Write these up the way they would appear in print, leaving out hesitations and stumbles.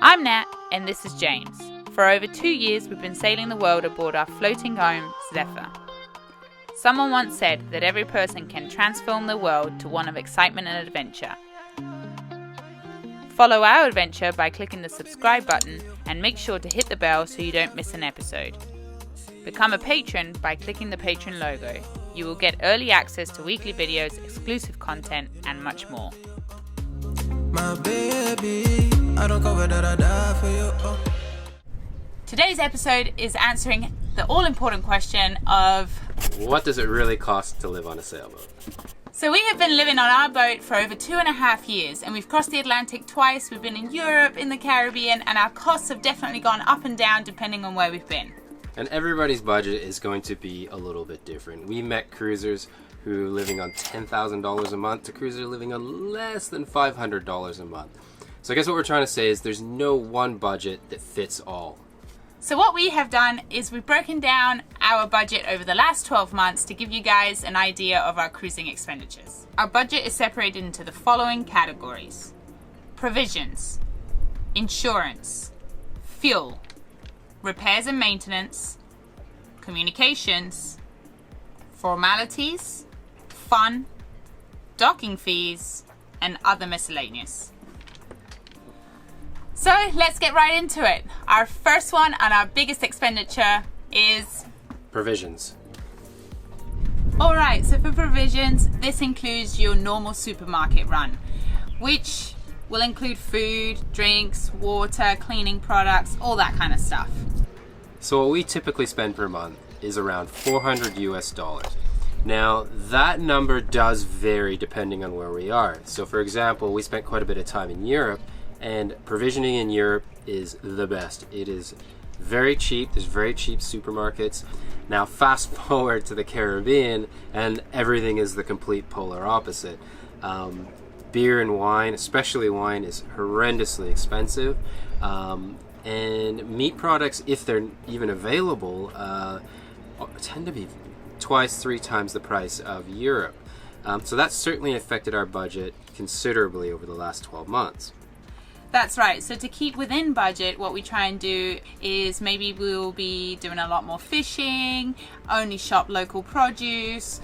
I'm Nat, and this is James. For over 2 years, we've been sailing the world aboard our floating home, Zephyr. Someone once said that every person can transform the world to one of excitement and adventure. Follow our adventure by clicking the subscribe button and make sure to hit the bell so you don't miss an episode. Become a patron by clicking the Patron logo. You will get early access to weekly videos, exclusive content, and much more. My baby, I don't cover that I die for you. Oh. Today's episode is answering the all-important question of what does it really cost to live on a sailboat? So we have been living on our boat for over 2.5 years, and we've crossed the Atlantic twice. We've been in Europe, in the Caribbean, and our costs have definitely gone up and down depending on where we've been. And everybody's budget is going to be a little bit different. We met cruisers who are living on $10,000 a month to cruisers living on less than $500 a month. So I guess what we're trying to say is there's no one budget that fits all. So what we have done is we've broken down our budget over the last 12 months to give you guys an idea of our cruising expenditures. Our budget is separated into the following categories: provisions, insurance, fuel, repairs and maintenance, communications, formalities, fun, docking fees, and other miscellaneous. So let's get right into it. Our first one and our biggest expenditure is provisions. Alright, so for provisions, this includes your normal supermarket run, which will include food, drinks, water, cleaning products, all that kind of stuff. So what we typically spend per month is around $400 US. Now that number does vary depending on where we are. So for example, we spent quite a bit of time in Europe, and provisioning in Europe is the best. It is very cheap. There's very cheap supermarkets. Now fast forward to the Caribbean and everything is the complete polar opposite. Beer and wine, especially wine, is horrendously expensive. And meat products, if they're even available, tend to be twice, 3 times the price of Europe. So that's certainly affected our budget considerably over the last 12 months. That's right. So to keep within budget, what we try and do is maybe we'll be doing a lot more fishing, only shop local produce,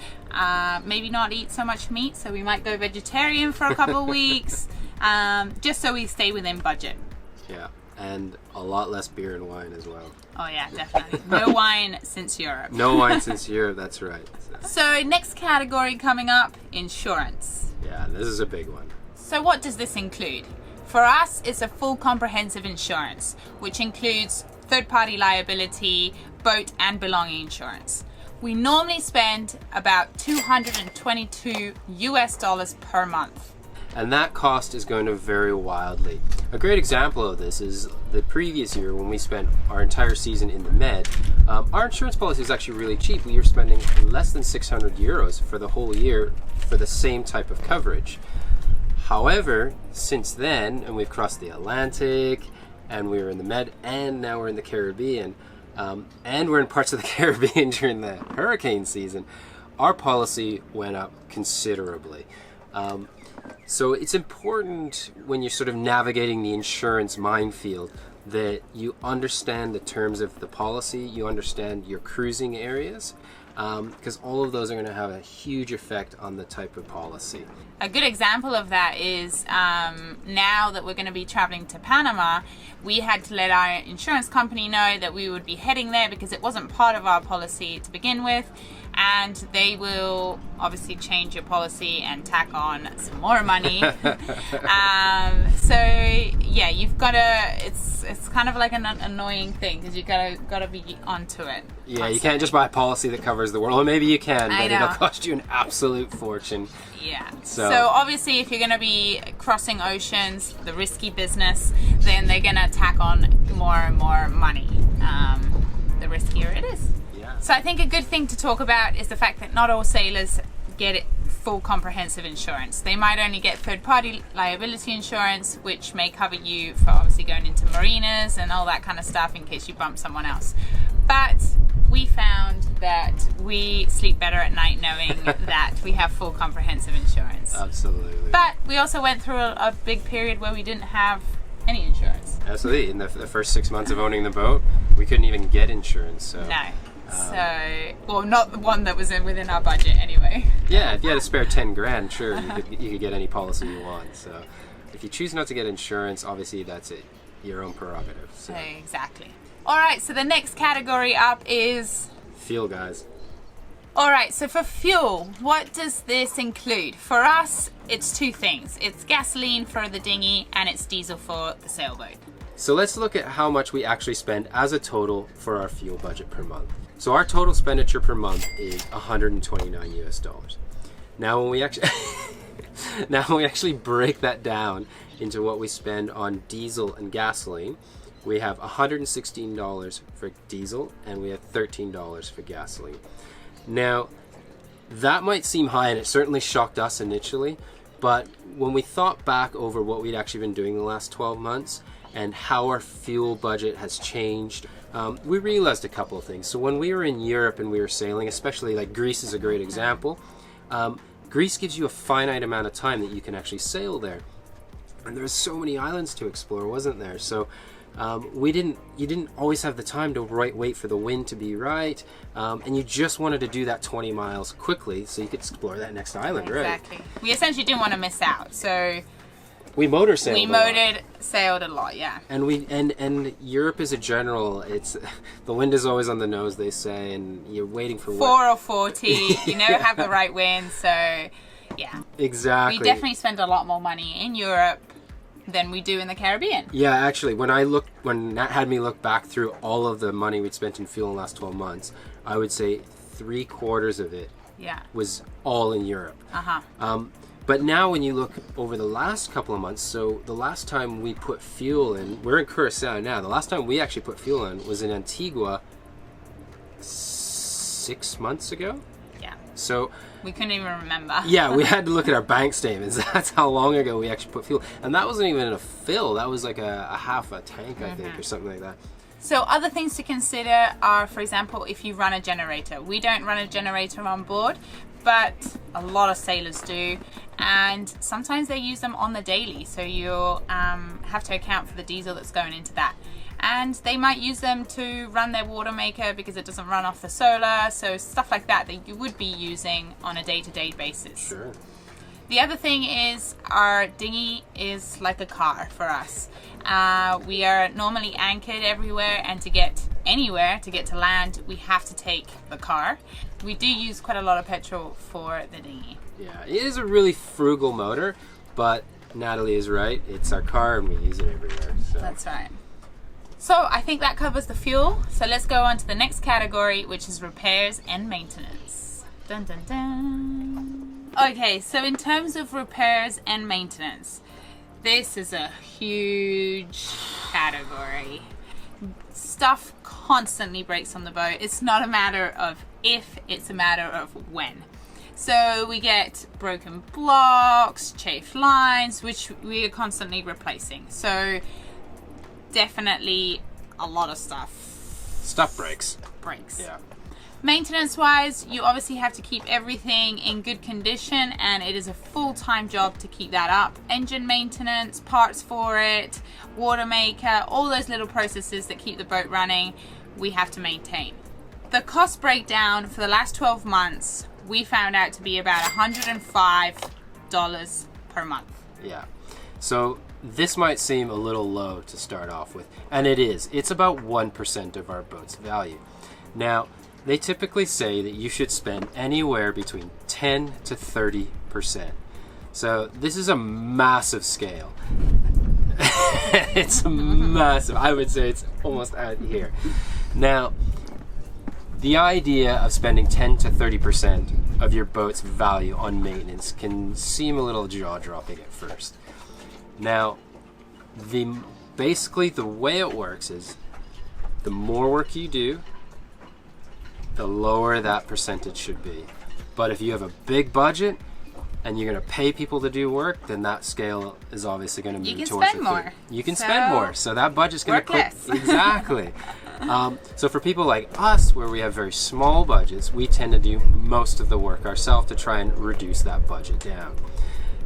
maybe not eat so much meat, so we might go vegetarian for a couple of weeks, just so we stay within budget. Yeah, and a lot less beer and wine as well. Oh yeah, definitely. No wine since Europe. No wine since Europe, that's right. So next category coming up, insurance. Yeah, this is a big one. So what does this include? For us, it's a full comprehensive insurance, which includes third-party liability, boat and belonging insurance. We normally spend about $222 US per month. And that cost is going to vary wildly. A great example of this is the previous year when we spent our entire season in the Med. Our insurance policy is actually really cheap. We were spending less than 600 euros for the whole year for the same type of coverage. However, since then, and we've crossed the Atlantic, and we were in the Med, and now we're in the Caribbean, and we're in parts of the Caribbean during the hurricane season, our policy went up considerably. So it's important when you're sort of navigating the insurance minefield that you understand the terms of the policy, you understand your cruising areas, because all of those are going to have a huge effect on the type of policy. A good example of that is now that we're going to be traveling to Panama, we had to let our insurance company know that we would be heading there because it wasn't part of our policy to begin with, and they will obviously change your policy and tack on some more money. So yeah, you've got to, it's kind of like an annoying thing because you got to be onto it. Yeah, constantly. you can't just buy a policy that covers the world. Well, maybe you can, I but know. it'll cost you an absolute fortune. Yeah. So obviously if you're going to be crossing oceans, the risky business, then they're going to tack on more and more money, the riskier it is. yeah. So I think a good thing to talk about is the fact that not all sailors get it full comprehensive insurance. They might only get third-party liability insurance, which may cover you for obviously going into marinas and all that kind of stuff in case you bump someone else. But we found that we sleep better at night knowing that we have full comprehensive insurance. Absolutely. But we also went through a big period where we didn't have any insurance. Absolutely. In the first 6 months of owning the boat, we couldn't even get insurance. So No. Well, not the one that was within our budget anyway. yeah, if you had a spare 10 grand, sure, you could get any policy you want. So if you choose not to get insurance, obviously that's it, your own prerogative. So Exactly. All right, so the next category up is... fuel, guys. All right, so for fuel, what does this include? For us, it's two things. It's gasoline for the dinghy and it's diesel for the sailboat. So let's look at how much we actually spend as a total for our fuel budget per month. So our total expenditure per month is $129 US. Now when we actually break that down into what we spend on diesel and gasoline, we have $116 for diesel and we have $13 for gasoline. Now, that might seem high, and it certainly shocked us initially, but when we thought back over what we'd actually been doing the last 12 months and how our fuel budget has changed, we realized a couple of things. So when we were in Europe and we were sailing, especially like Greece is a great example, Greece gives you a finite amount of time that you can actually sail there. And there's so many islands to explore, wasn't there? So you didn't always have the time to wait for the wind to be right, and you just wanted to do that 20 miles quickly so you could explore that next island, Exactly. right? We essentially didn't want to miss out, so We motor sailed. sailed a lot, yeah. And Europe is a general. It's the wind is always on the nose, they say, and you're waiting for 4 or 40. You never have the right wind, so yeah. Exactly. We definitely spend a lot more money in Europe than we do in the Caribbean. Yeah, actually, when Nat had me look back through all of the money we'd spent in fuel in the last 12 months, I would say 3/4 of it was all in Europe. But now when you look over the last couple of months, so the last time we put fuel in, we're in Curacao now, the last time we actually put fuel in was in Antigua 6 months ago. Yeah. So we couldn't even remember. Yeah, we had to look at our bank statements. That's how long ago we actually put fuel. And that wasn't even a fill. That was like a half a tank, I think, or something like that. So other things to consider are, for example, if you run a generator. We don't run a generator on board, but a lot of sailors do. And sometimes they use them on the daily. So you'll have to account for the diesel that's going into that. And they might use them to run their water maker because it doesn't run off the solar. So stuff like that you would be using on a day-to-day basis. Sure. The other thing is our dinghy is like a car for us. We are normally anchored everywhere, and to get anywhere, to get to land, we have to take the car. We do use quite a lot of petrol for the dinghy. Yeah, it is a really frugal motor, but Natalie is right. It's our car and we use it everywhere. So. That's right. So I think that covers the fuel. So let's go on to the next category, which is repairs and maintenance. Dun, dun, dun. Okay, so in terms of repairs and maintenance, this is a huge category. Stuff constantly breaks on the boat. It's not a matter of if, it's a matter of when. So we get broken blocks, chafed lines, which we are constantly replacing. So definitely a lot of stuff breaks. Yeah. Maintenance wise, you obviously have to keep everything in good condition, and it is a full-time job to keep that up. Engine maintenance, parts for it, water maker, all those little processes that keep the boat running, we have to maintain. The cost breakdown for the last 12 months, we found out to be about $105 per month. Yeah. So this might seem a little low to start off with, and it is. It's about 1% of our boat's value. Now, they typically say that you should spend anywhere between 10 to 30%. So this is a massive scale. It's massive. I would say it's almost out here. Now, the idea of spending 10 to 30% of your boat's value on maintenance can seem a little jaw-dropping at first. Now, basically the way it works is the more work you do, the lower that percentage should be. But if you have a big budget and you're going to pay people to do work, then that scale is obviously going to move towards spend more. You can spend more, so that budget's going to work less. Exactly. So for people like us, where we have very small budgets, we tend to do most of the work ourselves to try and reduce that budget down.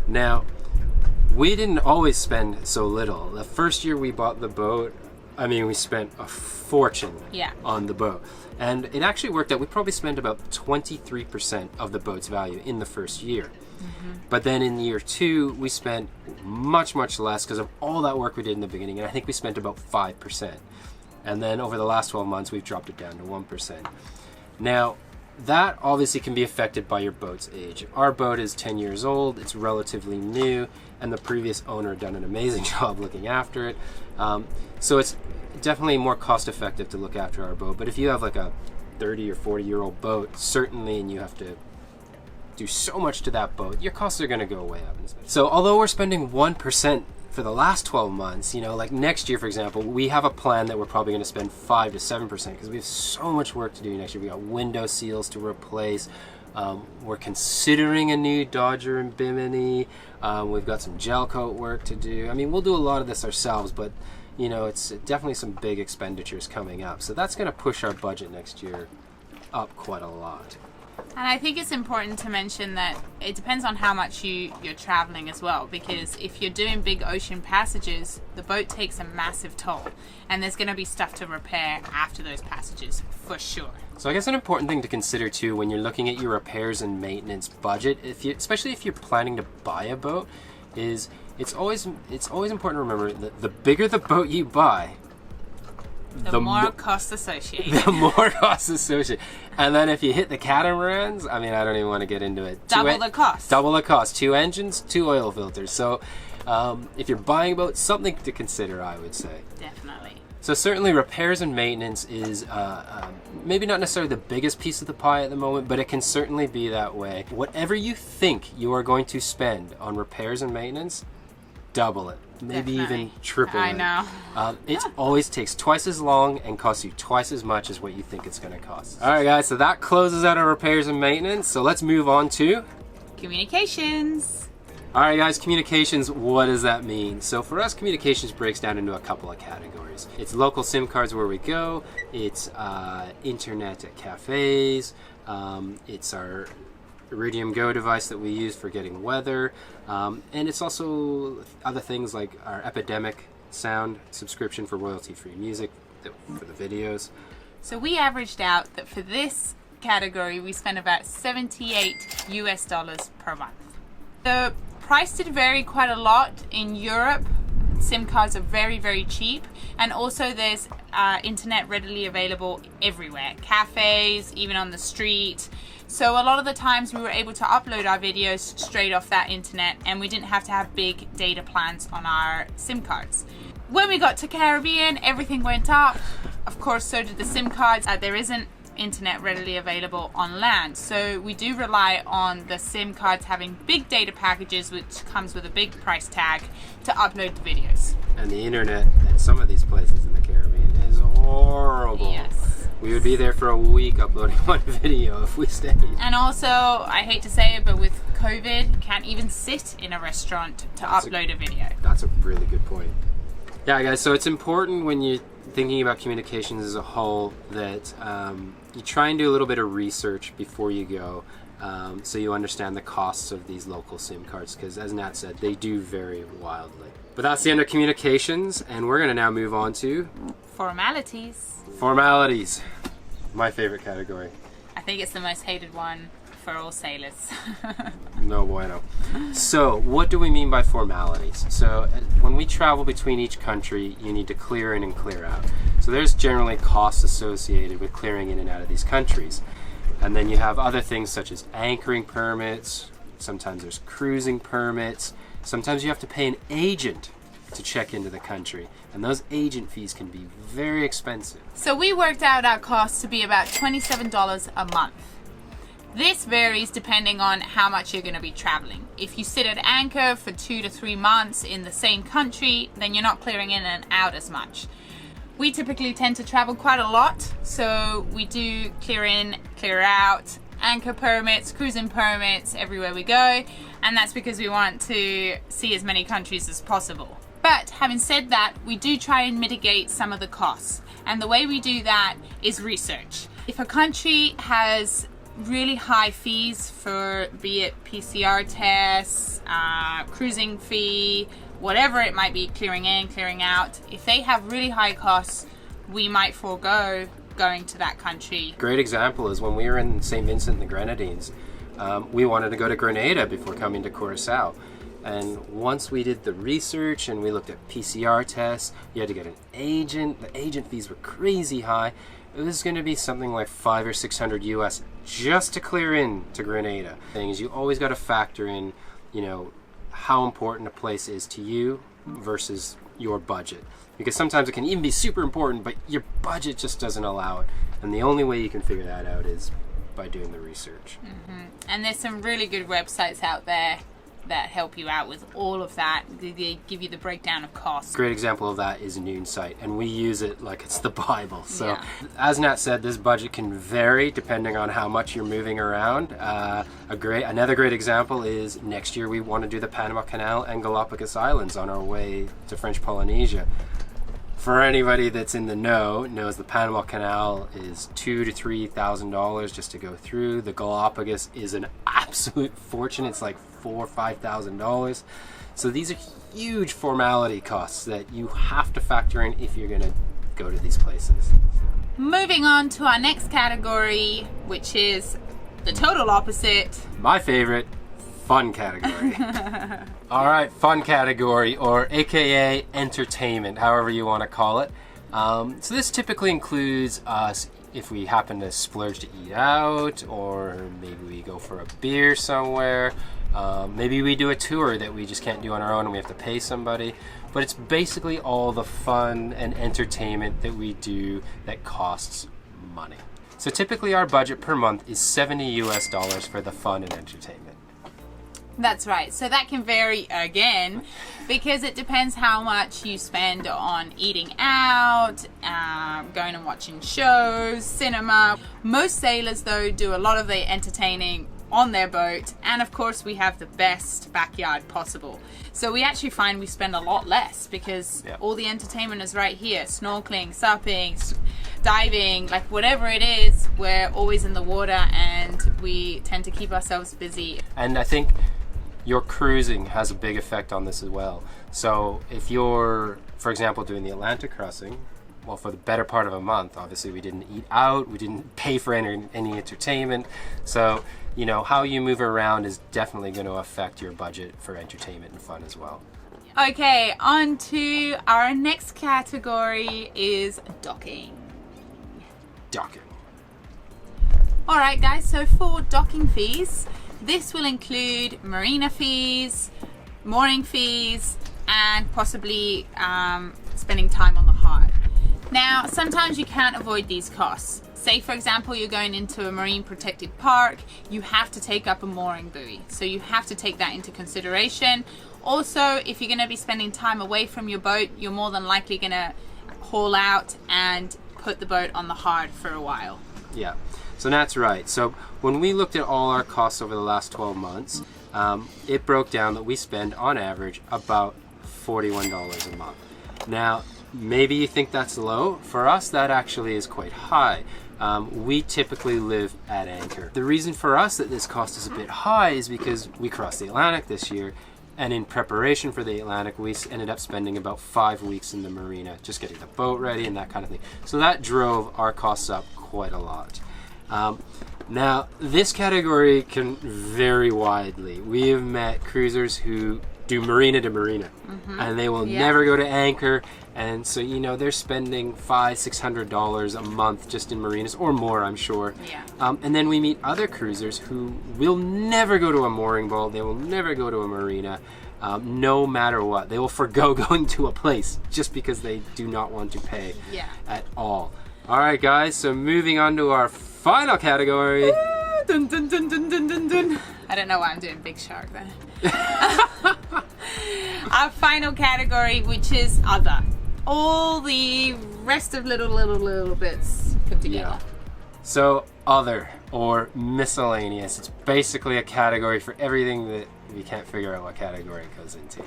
Now, we didn't always spend so little. The first year we bought the boat, I mean, we spent a fortune on the boat. And it actually worked out. We probably spent about 23% of the boat's value in the first year. But then in year 2, we spent much, much less because of all that work we did in the beginning. And I think we spent about 5%. And then over the last 12 months, we've dropped it down to 1%. Now, that obviously can be affected by your boat's age. Our boat is 10 years old. It's relatively new. And the previous owner done an amazing job looking after it. So it's definitely more cost effective to look after our boat. But if you have like a 30 or 40-year-old boat, certainly, and you have to do so much to that boat, your costs are going to go way up. So although we're spending 1% for the last 12 months, you know, like next year, for example, we have a plan that we're probably going to spend 5 to 7% because we have so much work to do next year. We got window seals to replace. We're considering a new Dodger and Bimini. We've got some gel coat work to do. I mean, we'll do a lot of this ourselves, but you know, it's definitely some big expenditures coming up. So that's going to push our budget next year up quite a lot. And I think it's important to mention that it depends on how much you're traveling as well, because if you're doing big ocean passages, the boat takes a massive toll, and there's going to be stuff to repair after those passages for sure. So I guess an important thing to consider too when you're looking at your repairs and maintenance budget, especially if you're planning to buy a boat, is it's always important to remember that the bigger the boat you buy, the more costs associated. The more costs associated. And then if you hit the catamarans, I mean, I don't even want to get into it. Double the cost. Double the cost. 2 engines, 2 oil filters. So if you're buying a boat, something to consider, I would say. Definitely. So certainly repairs and maintenance is maybe not necessarily the biggest piece of the pie at the moment, but it can certainly be that way. Whatever you think you are going to spend on repairs and maintenance, double it. Maybe Definitely. even triple it. I know. It always takes twice as long and costs you twice as much as what you think it's going to cost. All right, guys, so that closes out our repairs and maintenance. So let's move on to communications. All right, guys, communications, what does that mean? So for us, communications breaks down into a couple of categories. It's local SIM cards where we go. It's internet at cafes. It's our Iridium Go device that we use for getting weather, and it's also other things like our Epidemic sound subscription for royalty-free music for the videos. So we averaged out that for this category we spend about $78 US per month. The price did vary quite a lot. In Europe, SIM cards are very, very cheap, and also there's internet readily available everywhere, cafes, even on the street. So a lot of the times we were able to upload our videos straight off that internet, and we didn't have to have big data plans on our SIM cards. When we got to Caribbean, everything went up. Of course, so did the SIM cards. There isn't internet readily available on land, so we do rely on the SIM cards having big data packages, which comes with a big price tag, to upload the videos. And the internet at some of these places in the Caribbean is horrible. Yes. We would be there for a week uploading one video if we stayed. And also, I hate to say it, but with COVID, you can't even sit in a restaurant to upload a video. That's a really good point. Yeah, guys, so it's important when you're thinking about communications as a whole that you try and do a little bit of research before you go, so you understand the costs of these local SIM cards, because as Nat said, they do vary wildly. But that's the end of communications, and we're going to now move on to Formalities. Formalities. My favorite category. I think it's the most hated one for all sailors. No bueno. So, what do we mean by formalities? So, when we travel between each country, you need to clear in and clear out. So, there's generally costs associated with clearing in and out of these countries. And then you have other things such as anchoring permits. Sometimes there's cruising permits. Sometimes you have to pay an agent to check into the country, and those agent fees can be very expensive. So we worked out our costs to be about $27 a month. This varies depending on how much you're going to be traveling. If you sit at anchor for 2 to 3 months in the same country, then you're not clearing in and out as much. We typically tend to travel quite a lot, so we do clear in, clear out, anchor permits, cruising permits everywhere we go, and that's because we want to see as many countries as possible. But having said that, we do try and mitigate some of the costs, and the way we do that is research. If a country has really high fees for, be it PCR tests, cruising fee, whatever it might be, clearing in, clearing out. If they have really high costs, we might forego going to that country. Great example is when we were in St. Vincent and the Grenadines, we wanted to go to Grenada before coming to Curacao. And once we did the research and we looked at PCR tests, you had to get an agent. The agent fees were crazy high. It was going to be something like $500 or $600 US just to clear in to Grenada. Things you always got to factor in, you know, how important a place is to you versus your budget. Because sometimes it can even be super important, but your budget just doesn't allow it. And the only way you can figure that out is by doing the research. And there's some really good websites out there that help you out with all of that. They give you the breakdown of costs. Great example of that is Noon Site, and we use it like it's the Bible. So as Nat said, this budget can vary depending on how much you're moving around. Another great example is next year we want to do the Panama Canal and Galapagos Islands on our way to French Polynesia. For anybody that's in the know, knows the Panama Canal is $2,000 to $3,000 just to go through. The Galapagos is an absolute fortune. It's like $4,000 or $5,000. So these are huge formality costs that you have to factor in if you're going to go to these places. Moving on to our next category, which is the total opposite. My favorite, fun category. All right, fun category, or AKA entertainment, however you want to call it. So this typically includes us if we happen to splurge to eat out, or maybe we go for a beer somewhere. Maybe we do a tour that we just can't do on our own and we have to pay somebody. But it's basically all the fun and entertainment that we do that costs money. So typically our budget per month is $70 US for the fun and entertainment. That's right. So that can vary again because it depends how much you spend on eating out, going and watching shows, cinema. Most sailors, though, do a lot of their entertaining on their boat, and of course we have the best backyard possible. So we actually find we spend a lot less because all the entertainment is right here. Snorkeling, supping, diving, like whatever it is, we're always in the water and we tend to keep ourselves busy. And I think your cruising has a big effect on this as well. So if you're, for example, doing the Atlantic crossing, well, for the better part of a month, obviously we didn't eat out, we didn't pay for any entertainment. So, you know, how you move around is definitely going to affect your budget for entertainment and fun as well. Okay, on to our next category is docking. Docking. All right, guys, so for docking fees, this will include marina fees, mooring fees, and possibly spending time on the hard. Now, sometimes you can't avoid these costs. Say, for example, you're going into a marine protected park, you have to take up a mooring buoy. So you have to take that into consideration. Also, if you're going to be spending time away from your boat, you're more than likely going to haul out and put the boat on the hard for a while. Yeah, so that's right. So when we looked at all our costs over the last 12 months, it broke down that we spend on average about $41 a month. Now, maybe you think that's low. For us, that actually is quite high. We typically live at anchor. The reason for us that this cost is a bit high is because we crossed the Atlantic this year, and in preparation for the Atlantic, we ended up spending about 5 weeks in the marina, just getting the boat ready and that kind of thing. So that drove our costs up quite a lot. Now, this category can vary widely. We have met cruisers who do marina to marina, and they will never go to anchor, and so, you know, they're spending $500-600 a month just in marinas, or more, I'm sure. And then we meet other cruisers who will never go to a mooring boat, they will never go to a marina, no matter what. They will forgo going to a place just because they do not want to pay at all. All right, guys, so moving on to our final category. Dun, dun, dun, dun, dun, dun, dun. I don't know why I'm doing Big Shark there. Our final category, which is other. All the rest of little bits put together. So other, or miscellaneous, it's basically a category for everything that we can't figure out what category it goes into.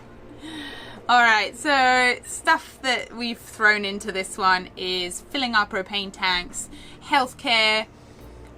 Alright, so stuff that we've thrown into this one is filling our propane tanks, healthcare,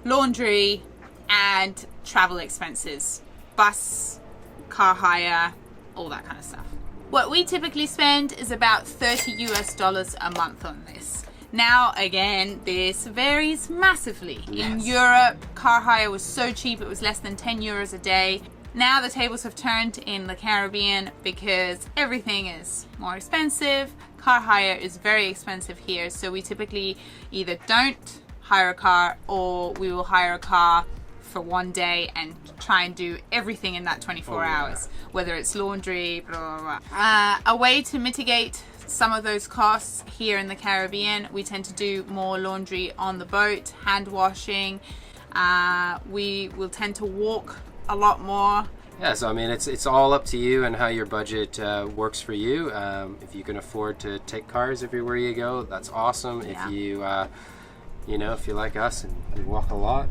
laundry, and travel expenses, bus, car hire, all that kind of stuff. What we typically spend is about $30 a month on this. Now, again, this varies massively. Yes. In Europe, car hire was so cheap, it was less than 10 euros a day. Now the tables have turned in the Caribbean because everything is more expensive. Car hire is very expensive here, so we typically either don't hire a car or we will hire a car for one day and try and do everything in that 24 hours, whether it's laundry, blah, blah, blah. A way to mitigate some of those costs here in the Caribbean, we tend to do more laundry on the boat, hand washing. We will tend to walk a lot more. Yeah, so I mean, it's all up to you and how your budget works for you. If you can afford to take cars everywhere you go, that's awesome. Yeah. If you, if you like us and you walk a lot,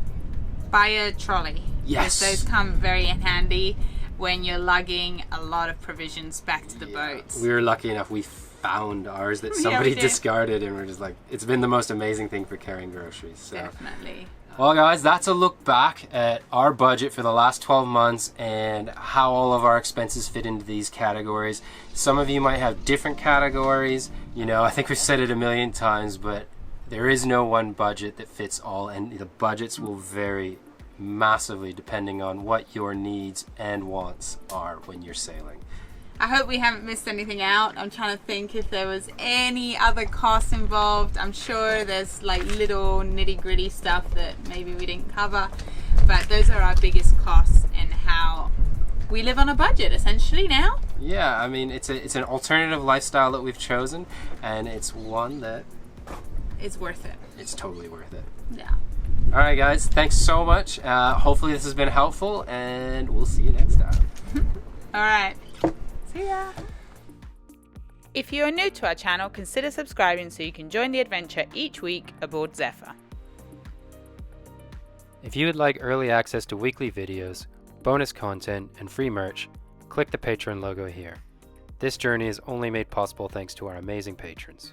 Buy a trolley. Yes. Those come very in handy when you're lugging a lot of provisions back to the boat. We were lucky enough, we found ours that Yeah, somebody we did. discarded, and we're just like, it's been the most amazing thing for carrying groceries. So. Definitely. Well, guys, that's a look back at our budget for the last 12 months and how all of our expenses fit into these categories. Some of you might have different categories. I think we've said it a million times, but there is no one budget that fits all, and the budgets will vary massively depending on what your needs and wants are when you're sailing. I hope we haven't missed anything out. I'm trying to think if there was any other costs involved. I'm sure there's like little nitty gritty stuff that maybe we didn't cover, but those are our biggest costs and how we live on a budget essentially now. Yeah, I mean, it's an alternative lifestyle that we've chosen, and it's one that It's worth it. it's totally worth it. Yeah. All right, guys, thanks so much. Hopefully this has been helpful, and we'll see you next time. All right. See ya. If you are new to our channel, consider subscribing so you can join the adventure each week aboard Zephyr. If you would like early access to weekly videos, bonus content, and free merch, click the Patron logo here. This journey is only made possible thanks to our amazing patrons.